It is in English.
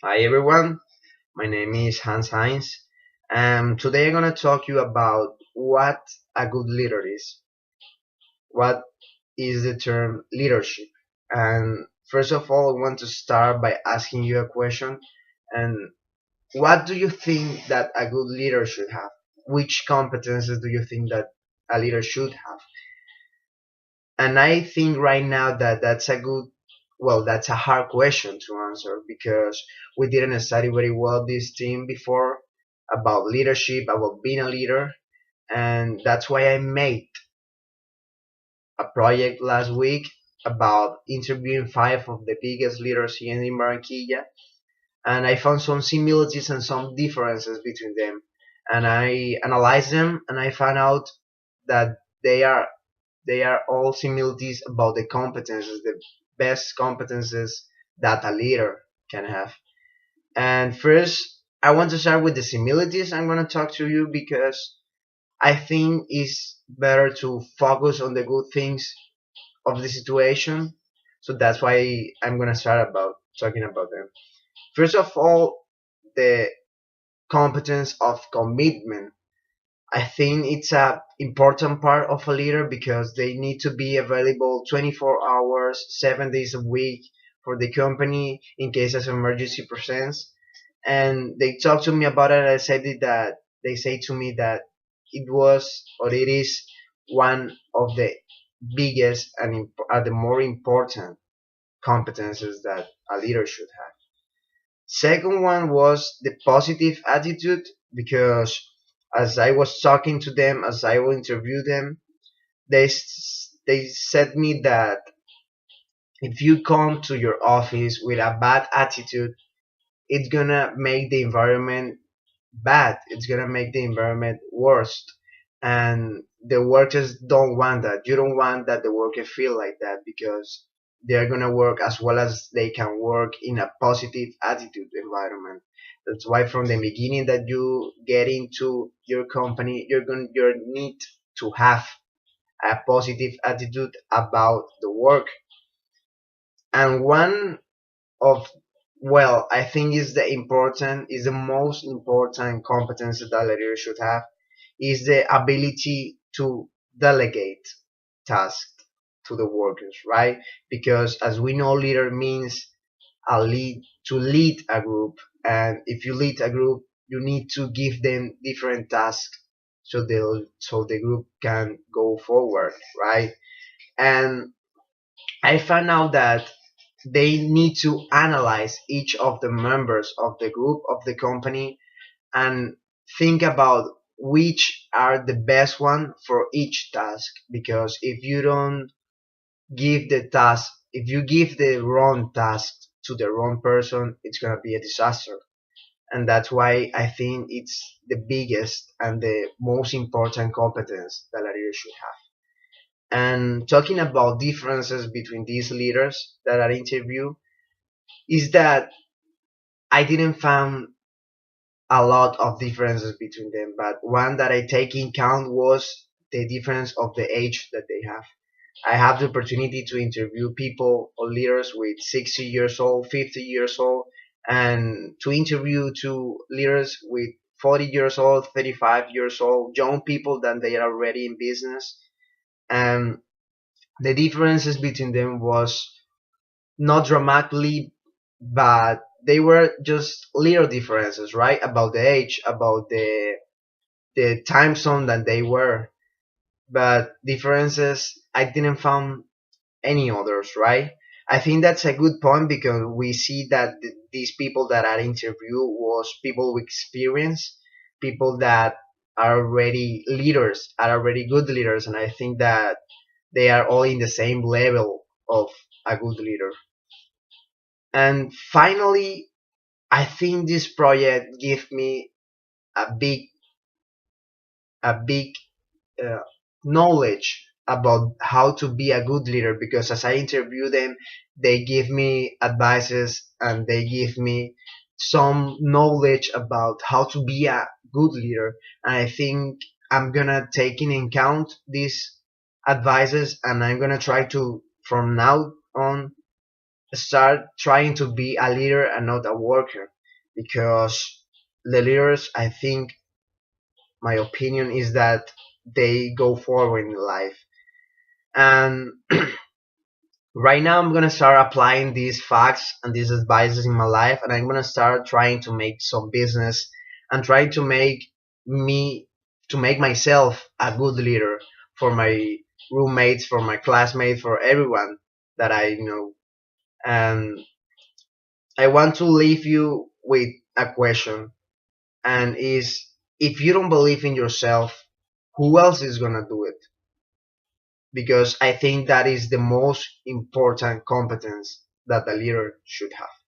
Hi everyone, my name is Hans Heinz, and today I'm gonna talk to you about what a good leader is. What is the term leadership? And first of all, I want to start by asking you a question. And what do you think that a good leader should have? Which competences do you think that a leader should have? And I think right now that that's a hard question to answer because we didn't study very well this team before about leadership, about being a leader. And that's why I made a project last week about interviewing five of the biggest leaders here in Barranquilla. And I found some similarities and some differences between them. And I analyzed them and I found out that they are they are all similarities about the competences, the best competences that a leader can have. And first, I want to start with the similarities I'm going to talk to you because I think it's better to focus on the good things of the situation. So that's why I'm going to start about talking about them. First of all, the competence of commitment. I think it's a important part of a leader because they need to be available 24 hours, 7 days a week for the company in case an emergency presents. And they talked to me about it. I said it that they say to me that it was or it is one of the biggest and are the more important competences that a leader should have. Second one was the positive attitude because as I was talking to them, as I will interview them, they said me that if you come to your office with a bad attitude, it's gonna make the environment bad. It's gonna make the environment worse, and the workers don't want that. You don't want that the workers feel like that because they're gonna work as well as they can work in a positive attitude environment. That's why from the beginning that you get into your company, you need to have a positive attitude about the work. And one of I think is the most important competence that a leader should have is the ability to delegate tasks to the workers, right? Because as we know, leader means a lead to lead a group, and if you lead a group, you need to give them different tasks so the group can go forward, right? And I found out that they need to analyze each of the members of the group of the company and think about which are the best one for each task, because if you give the wrong task to the wrong person, it's going to be a disaster. And that's why I think it's the biggest and the most important competence that a leader should have. And talking about differences between these leaders that I interview is that I didn't find a lot of differences between them, but one that I take in count was the difference of the age that they have. I have the opportunity to interview people or leaders with 60 years old, 50 years old, and to interview two leaders with 40 years old, 35 years old, young people that they are already in business. And the differences between them was not dramatically, but they were just little differences, right? About the age, about the time zone that they were, but differences I didn't find any others, right? I think that's a good point because we see that these people that I interviewed was people with experience, people that are already leaders, are already good leaders, and I think that they are all in the same level of a good leader. And finally, I think this project gave me a big uh, knowledge about how to be a good leader because as I interview them, they give me advices and they give me some knowledge about how to be a good leader. And I think I'm gonna take in account these advices and I'm gonna try to from now on start trying to be a leader and not a worker, because the leaders, I think, my opinion is that they go forward in life. And right now I'm gonna start applying these facts and these advices in my life, and I'm gonna start trying to make some business and trying me to make myself a good leader for my roommates, for my classmates, for everyone that I know. And I want to leave you with a question, and is, if you don't believe in yourself, who else is gonna do it? Because I think that is the most important competence that a leader should have.